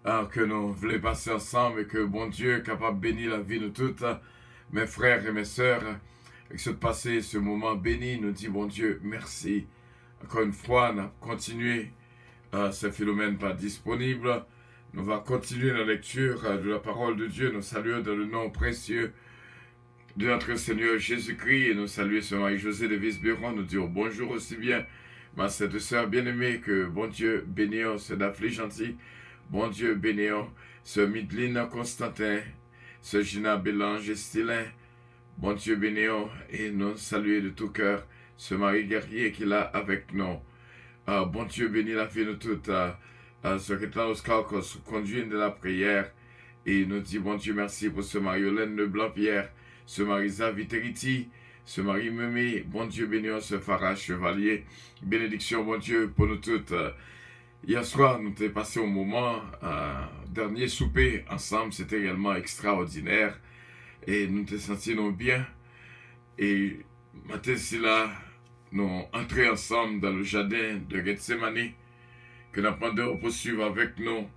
que nous voulons passer ensemble et que bon Dieu est capable de bénir la vie de toutes mes frères et mes sœurs. Et que ce passé, ce moment béni, nous dit bon Dieu, merci. Encore une fois, on a continué ce phénomène pas disponible. Nous allons continuer la lecture de la parole de Dieu. Nous saluons dans le nom précieux de notre Seigneur Jésus-Christ et nous saluons ce Marie-Josée de Visberon. Nous disons bonjour aussi bien, ma cette sœur bien-aimée, que bon Dieu bénisse ce Daphné gentil. Bon Dieu bénisse ce Midline Constantin, ce Gina Bélange Estilin. Bon Dieu bénisse et nous saluons de tout cœur ce Marie guerrier qui est là avec nous. Bon Dieu bénit la vie de toute secrétaire Oscar conduit de la prière et nous dit bon Dieu merci pour ce Mariolène de Blanc-Pierre, ce Marisa Viteriti, ce Marie Mémé, bon Dieu bénisse ce Farah Chevalier, bénédiction bon Dieu pour nous toutes. Hier soir, nous avons passé au moment, dernier souper ensemble, c'était réellement extraordinaire et nous nous sentions bien. Et matin, c'est là, nous entrons ensemble dans le jardin de Gethsemane, que nous apprenons à poursuivre avec nous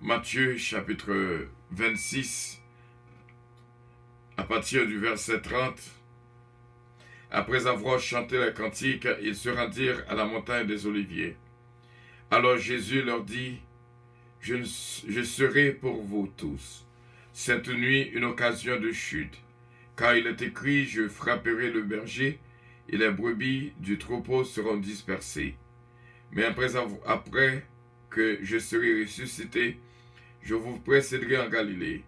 Matthieu chapitre 26, à partir du verset 30. Après avoir chanté le cantique, ils se rendirent à la montagne des Oliviers. Alors Jésus leur dit, je serai pour vous tous cette nuit une occasion de chute, car il est écrit, je frapperai le berger, et les brebis du troupeau seront dispersées. Mais après que je serai ressuscité, je vous précéderai en Galilée.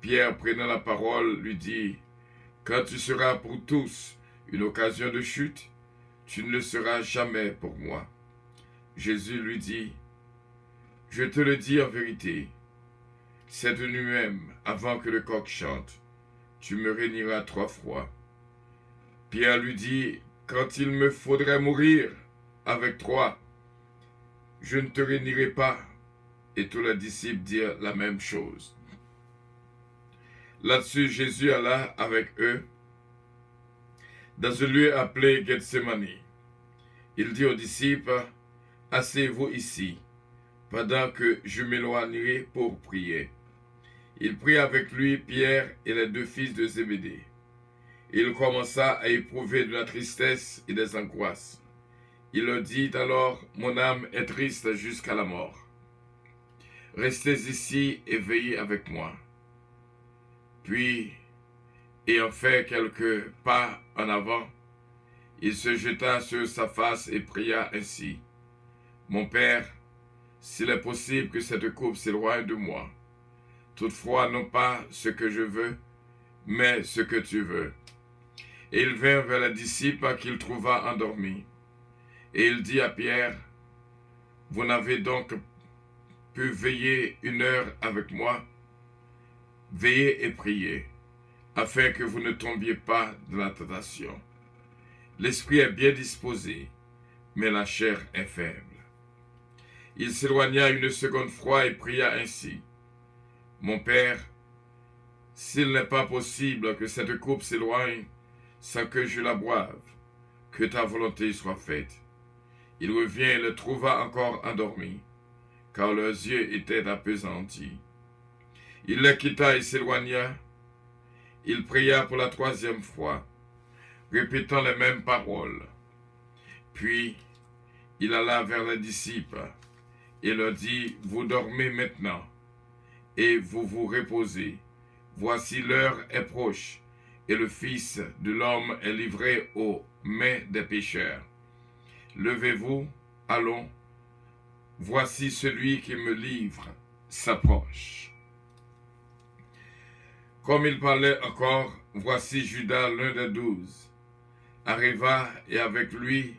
Pierre, prenant la parole, lui dit, quand tu seras pour tous une occasion de chute, tu ne le seras jamais pour moi. Jésus lui dit, je te le dis en vérité, cette nuit même, avant que le coq chante, tu me réuniras 3 fois. Pierre lui dit, quand il me faudrait mourir avec toi, je ne te réunirai pas. Et tous les disciples dirent la même chose. Là-dessus, Jésus alla avec eux dans un lieu appelé Gethsemane. Il dit aux disciples, asseyez-vous ici, pendant que je m'éloignerai pour prier. Il prit avec lui Pierre et les 2 fils de Zébédée. Il commença à éprouver de la tristesse et des angoisses. Il leur dit alors, mon âme est triste jusqu'à la mort. Restez ici et veillez avec moi. Puis, ayant fait quelques pas en avant, il se jeta sur sa face et pria ainsi. Mon Père, s'il est possible que cette coupe s'éloigne de moi, toutefois non pas ce que je veux, mais ce que tu veux. Et il vint vers les disciples qu'il trouva endormis. Et il dit à Pierre, vous n'avez donc pu veiller 1 heure avec moi? Veillez et priez, afin que vous ne tombiez pas dans la tentation. L'esprit est bien disposé, mais la chair est faible. Il s'éloigna une seconde fois et pria ainsi. Mon Père, s'il n'est pas possible que cette coupe s'éloigne sans que je la boive, que ta volonté soit faite. Il revient et le trouva encore endormi, car leurs yeux étaient appesantis. Il les quitta et s'éloigna. Il pria pour la 3e fois, répétant les mêmes paroles. Puis, il alla vers les disciples et leur dit, vous dormez maintenant, et vous vous reposez. Voici l'heure est proche, et le Fils de l'homme est livré aux mains des pécheurs. Levez-vous, allons, voici celui qui me livre s'approche. Comme il parlait encore, voici Judas, l'un des 12, arriva et avec lui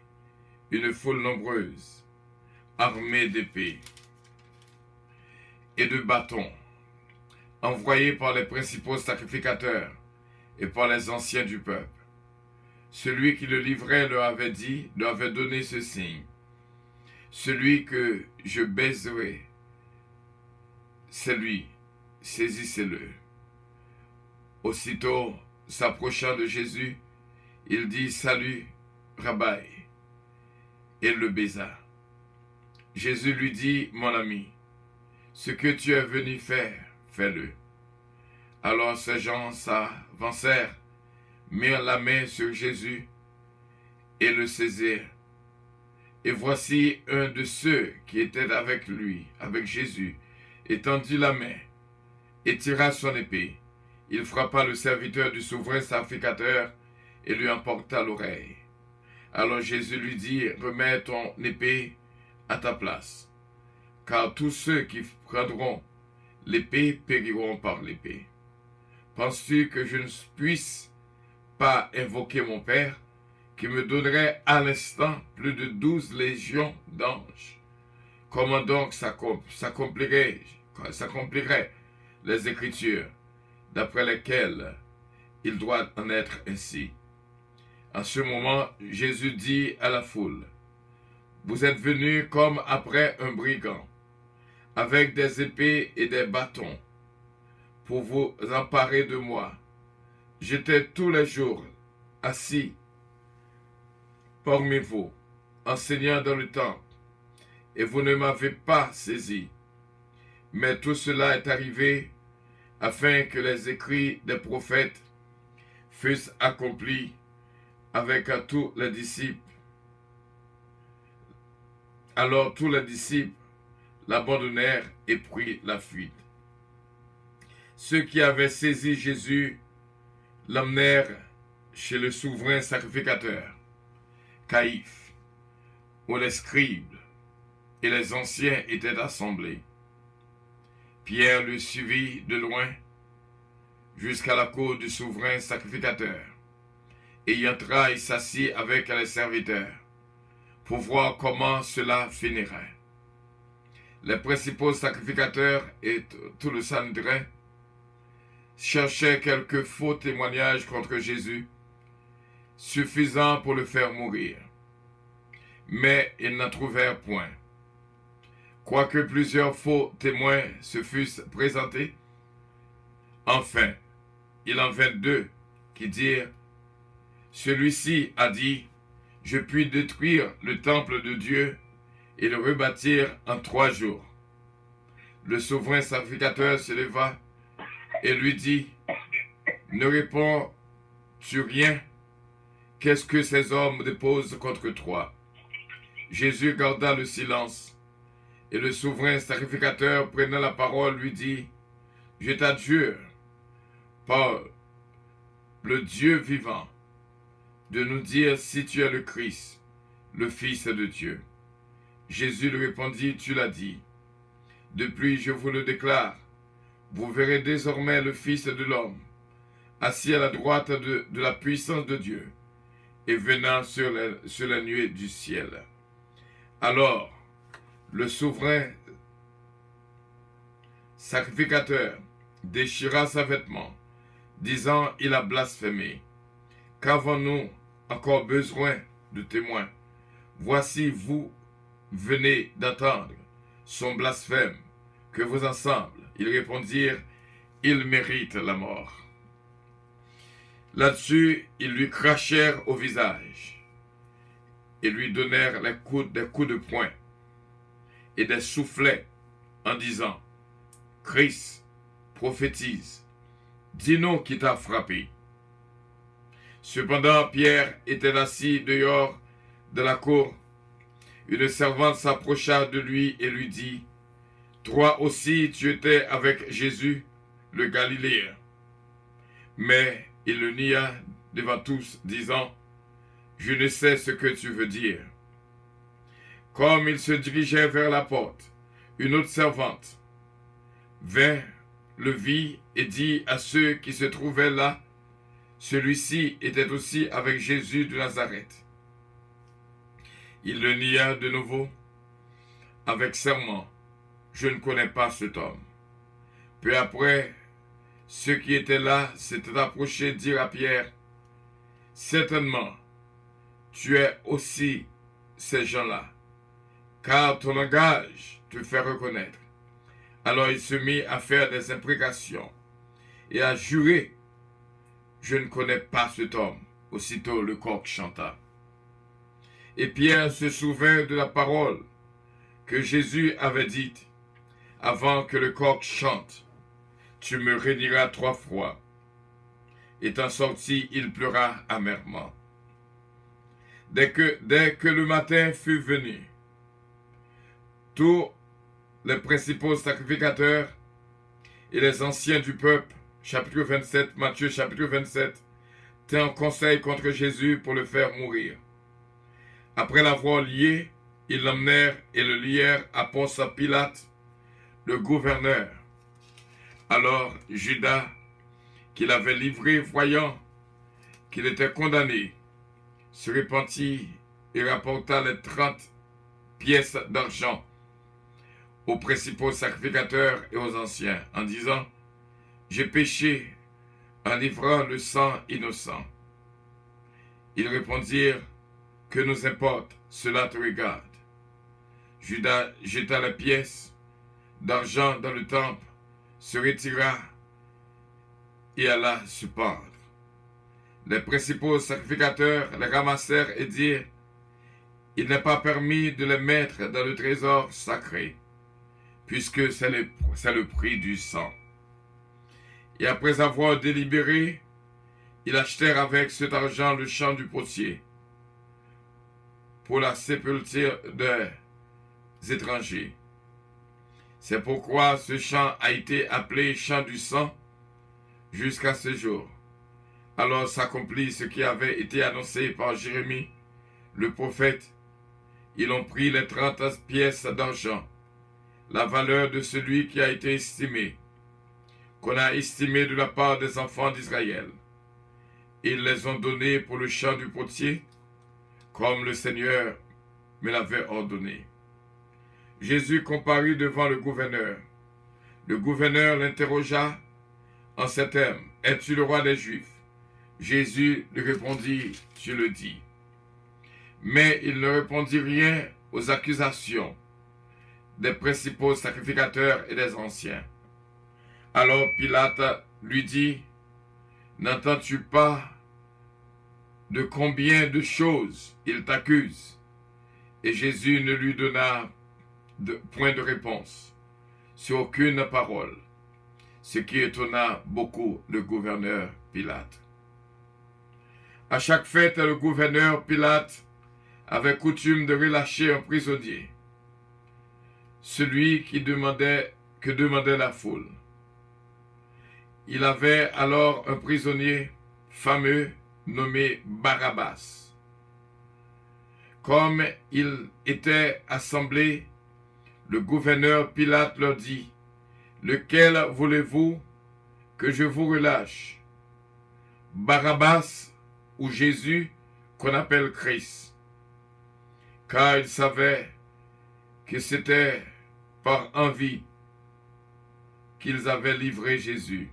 une foule nombreuse, armée d'épées et de bâtons, envoyés par les principaux sacrificateurs et par les anciens du peuple. Celui qui le livrait leur avait donné ce signe. Celui que je baiserai, c'est lui, saisissez-le. Aussitôt, s'approchant de Jésus, il dit, salut, Rabbi, et le baisa. Jésus lui dit, mon ami, ce que tu es venu faire, fais-le. » Alors ces gens s'avancèrent, mirent la main sur Jésus et le saisirent. Et voici un de ceux qui étaient avec lui, avec Jésus, étendit la main et tira son épée. Il frappa le serviteur du souverain sacrificateur et lui emporta l'oreille. Alors Jésus lui dit, « Remets ton épée à ta place, car tous ceux qui prendront l'épée périront par l'épée. Penses-tu que je ne puisse pas invoquer mon Père, qui me donnerait à l'instant plus de 12 légions d'anges? Comment donc s'accompliraient les Écritures, d'après lesquelles il doit en être ainsi? » En ce moment, Jésus dit à la foule, « Vous êtes venus comme après un brigand, avec des épées et des bâtons, pour vous emparer de moi. J'étais tous les jours assis parmi vous, enseignant dans le temple, et vous ne m'avez pas saisi. Mais tout cela est arrivé afin que les écrits des prophètes fussent accomplis avec tous les disciples. » Alors tous les disciples l'abandonnèrent et prirent la fuite. Ceux qui avaient saisi Jésus l'emmenèrent chez le souverain sacrificateur, Caïphe, où les scribes et les anciens étaient assemblés. Pierre le suivit de loin jusqu'à la cour du souverain sacrificateur, et y entra et s'assit avec les serviteurs, pour voir comment cela finirait. Les principaux sacrificateurs et tout le Sanhédrin cherchaient quelques faux témoignages contre Jésus, suffisants pour le faire mourir. Mais ils n'en trouvèrent point. Quoique plusieurs faux témoins se fussent présentés, enfin, il en vint deux qui dirent, « Celui-ci a dit, je puis détruire le temple de Dieu et le rebâtir en 3 jours. » Le souverain sacrificateur se leva et lui dit, « Ne réponds-tu rien? Qu'est-ce que ces hommes déposent contre toi? » Jésus garda le silence, et le souverain sacrificateur, prenant la parole, lui dit, « Je t'adjure, par le Dieu vivant, de nous dire si tu es le Christ, le Fils de Dieu. » Jésus lui répondit, « Tu l'as dit. Depuis, je vous le déclare, vous verrez désormais le Fils de l'homme, assis à la droite de la puissance de Dieu, et venant sur la nuée du ciel. » Alors, le souverain sacrificateur déchira sa vêtement, disant, « Il a blasphémé. Qu'avons-nous encore besoin de témoins? Voici, vous venez d'entendre son blasphème. Que vous ensemble? » Ils répondirent, « Il mérite la mort. » Là-dessus, ils lui crachèrent au visage et lui donnèrent des coups de poing et des soufflets en disant, « Christ, prophétise, dis-nous qui t'a frappé. » Cependant, Pierre était assis dehors de la cour. Une servante s'approcha de lui et lui dit, « Toi aussi tu étais avec Jésus, le Galiléen. » Mais il le nia devant tous, disant, « Je ne sais ce que tu veux dire. » Comme il se dirigeait vers la porte, une autre servante vint, le vit et dit à ceux qui se trouvaient là, « Celui-ci était aussi avec Jésus de Nazareth. » Il le nia de nouveau avec serment, « Je ne connais pas cet homme. » Peu après, ceux qui étaient là s'étaient approchés dirent à Pierre, « Certainement, tu es aussi ces gens-là, car ton langage te fait reconnaître. » Alors il se mit à faire des imprécations et à jurer, « Je ne connais pas cet homme. » Aussitôt le coq chanta. Et Pierre se souvint de la parole que Jésus avait dite, « avant que le coq chante, tu me renieras 3 fois. Étant sorti, il pleura amèrement. Dès que le matin fut venu, tous les principaux sacrificateurs et les anciens du peuple, chapitre 27, Matthieu chapitre 27, tinrent conseil contre Jésus pour le faire mourir. Après l'avoir lié, ils l'emmenèrent et le lièrent à Ponce Pilate, le gouverneur. Alors Judas, qui l'avait livré, voyant qu'il était condamné, se repentit et rapporta les 30 pièces d'argent aux principaux sacrificateurs et aux anciens, en disant, « J'ai péché en livrant le sang innocent. » Ils répondirent, « Que nous importe, cela te regarde. » Judas jeta les pièces d'argent dans le temple, se retira et alla se pendre. Les principaux sacrificateurs les ramassèrent et dirent, « Il n'est pas permis de les mettre dans le trésor sacré, puisque c'est le prix du sang. » Et après avoir délibéré, ils achetèrent avec cet argent le champ du potier pour la sépulture des étrangers. C'est pourquoi ce champ a été appelé champ du sang jusqu'à ce jour. Alors s'accomplit ce qui avait été annoncé par Jérémie, le prophète. Ils ont pris les 30 pièces d'argent, la valeur de celui qui a été estimé, qu'on a estimé de la part des enfants d'Israël. Ils les ont donnés pour le champ du potier, comme le Seigneur me l'avait ordonné. Jésus comparut devant le gouverneur. Le gouverneur l'interrogea en ces termes, « Es-tu le roi des Juifs ?» Jésus lui répondit, « Tu le dis. » Mais il ne répondit rien aux accusations des principaux sacrificateurs et des anciens. Alors Pilate lui dit, « N'entends-tu pas de combien de choses il t'accuse ?» Et Jésus ne lui donna point de réponse sur aucune parole, ce qui étonna beaucoup le gouverneur Pilate. À chaque fête, le gouverneur Pilate avait coutume de relâcher un prisonnier, celui que demandait la foule. Il avait alors un prisonnier fameux nommé Barabbas. Comme ils étaient assemblés, le gouverneur Pilate leur dit, « Lequel voulez-vous que je vous relâche, Barabbas ou Jésus qu'on appelle Christ ?» Car il savait que c'était par envie qu'ils avaient livré Jésus.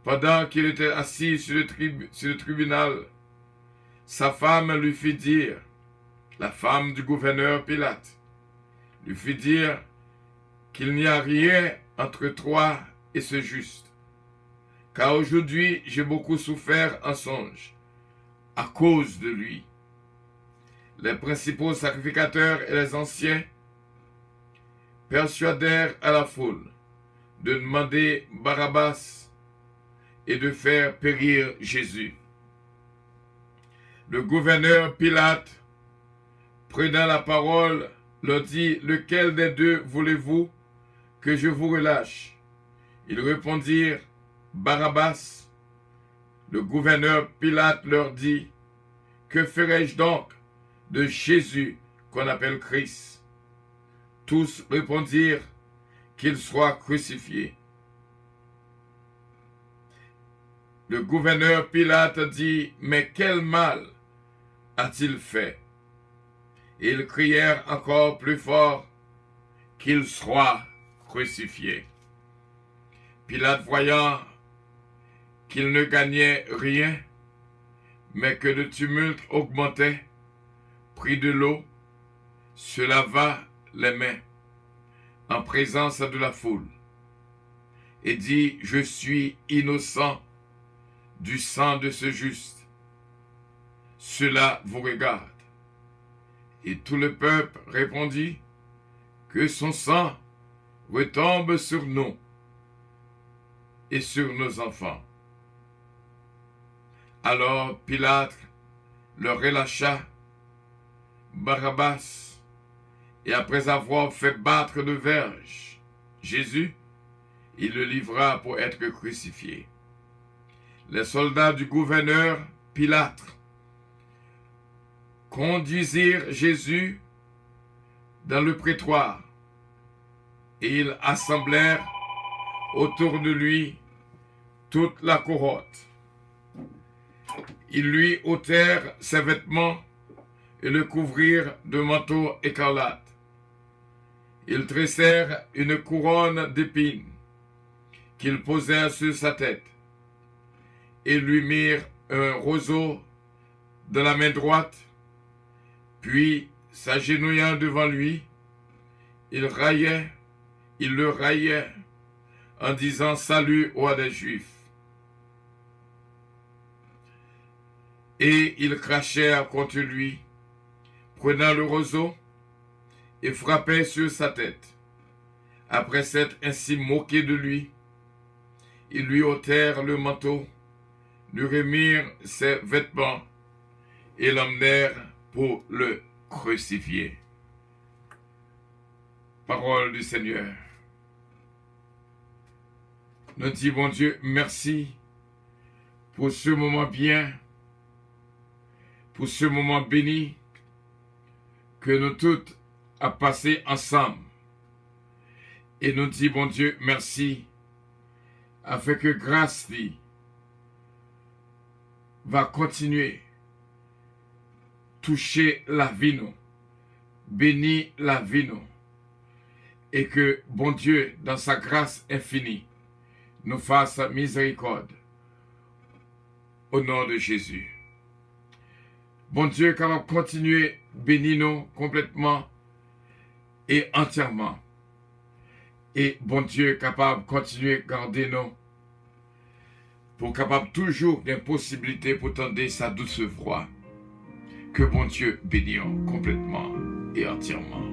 Pendant qu'il était assis sur le tribunal, sa femme lui fit dire, la femme du gouverneur Pilate, lui fit dire qu'il n'y a rien entre toi et ce juste, car aujourd'hui j'ai beaucoup souffert en songe à cause de lui. Les principaux sacrificateurs et les anciens persuadèrent à la foule de demander Barabbas et de faire périr Jésus. Le gouverneur Pilate, prenant la parole, leur dit, « Lequel des deux voulez-vous que je vous relâche ?» Ils répondirent, « Barabbas. » Le gouverneur Pilate leur dit, « Que ferai-je donc de Jésus qu'on appelle Christ ?» Tous répondirent, « Qu'il soit crucifié. » Le gouverneur Pilate dit, « Mais quel mal a-t-il fait ?» Et ils crièrent encore plus fort, « Qu'il soit crucifié. » Pilate, voyant qu'il ne gagnait rien, mais que le tumulte augmentait, prit de l'eau, se lava les mains en présence de la foule, et dit, « Je suis innocent du sang de ce juste. Cela vous regarde. » Et tout le peuple répondit, « Que son sang retombe sur nous et sur nos enfants. Alors Pilate leur relâcha Barabbas, et après avoir fait battre de verge Jésus, il le livra pour être crucifié. Les soldats du gouverneur Pilate conduisirent Jésus dans le prétoire, et ils assemblèrent autour de lui toute la cohorte. Ils lui ôtèrent ses vêtements et le couvrirent de manteaux écarlates. Ils tressèrent une couronne d'épines qu'ils posèrent sur sa tête et lui mirent un roseau de la main droite. Puis, s'agenouillant devant lui, il le raillait en disant « Salut, roi des Juifs !» Et ils crachèrent contre lui, prenant le roseau, et frappaient sur sa tête. Après s'être ainsi moqué de lui, ils lui ôtèrent le manteau, lui remirent ses vêtements, et l'emmenèrent pour le crucifier. Parole du Seigneur. Nous disons, bon Dieu, merci pour ce moment bien, pour ce moment béni que nous toutes avons passé ensemble. Et nous disons, bon Dieu, merci, afin que grâce va continuer toucher la vie nous, bénir la vie nous, et que, bon Dieu, dans sa grâce infinie, nous fasse miséricorde au nom de Jésus. Bon Dieu, capable de continuer bénir nous complètement et entièrement. Et bon Dieu, capable de continuer garder nous pour capable toujours d'une possibilité pour tendre sa douce voix. Que bon Dieu bénisse complètement et entièrement.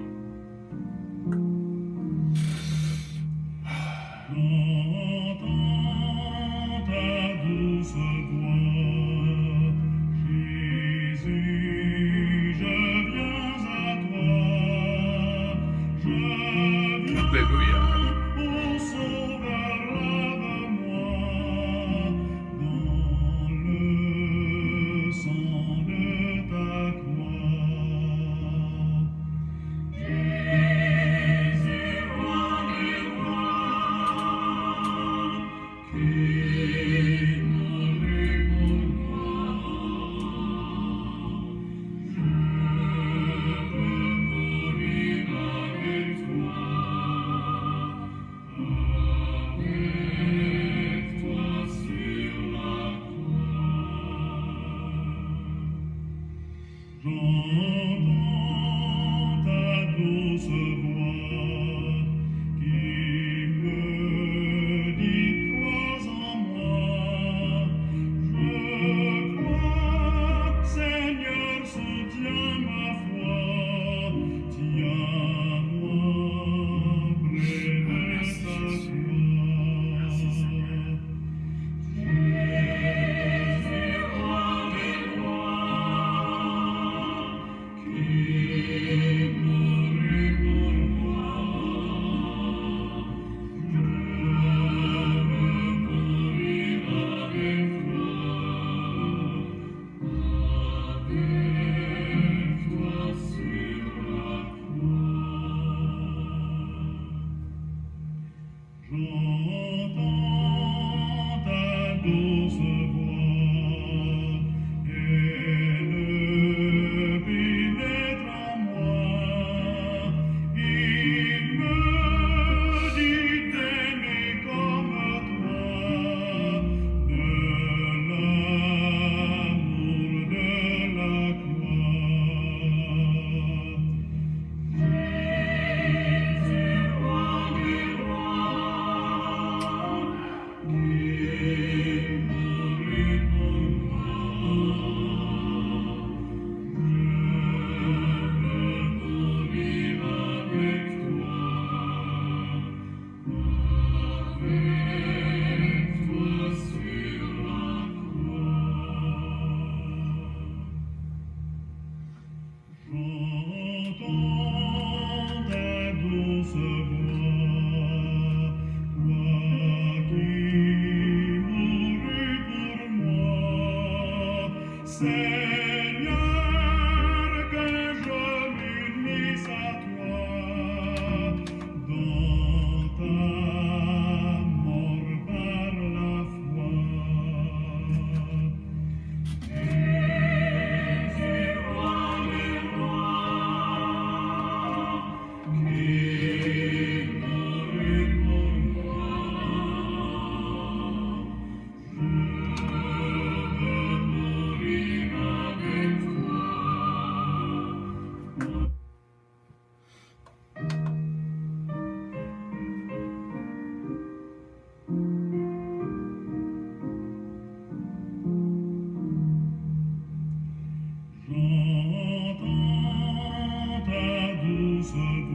nous sommes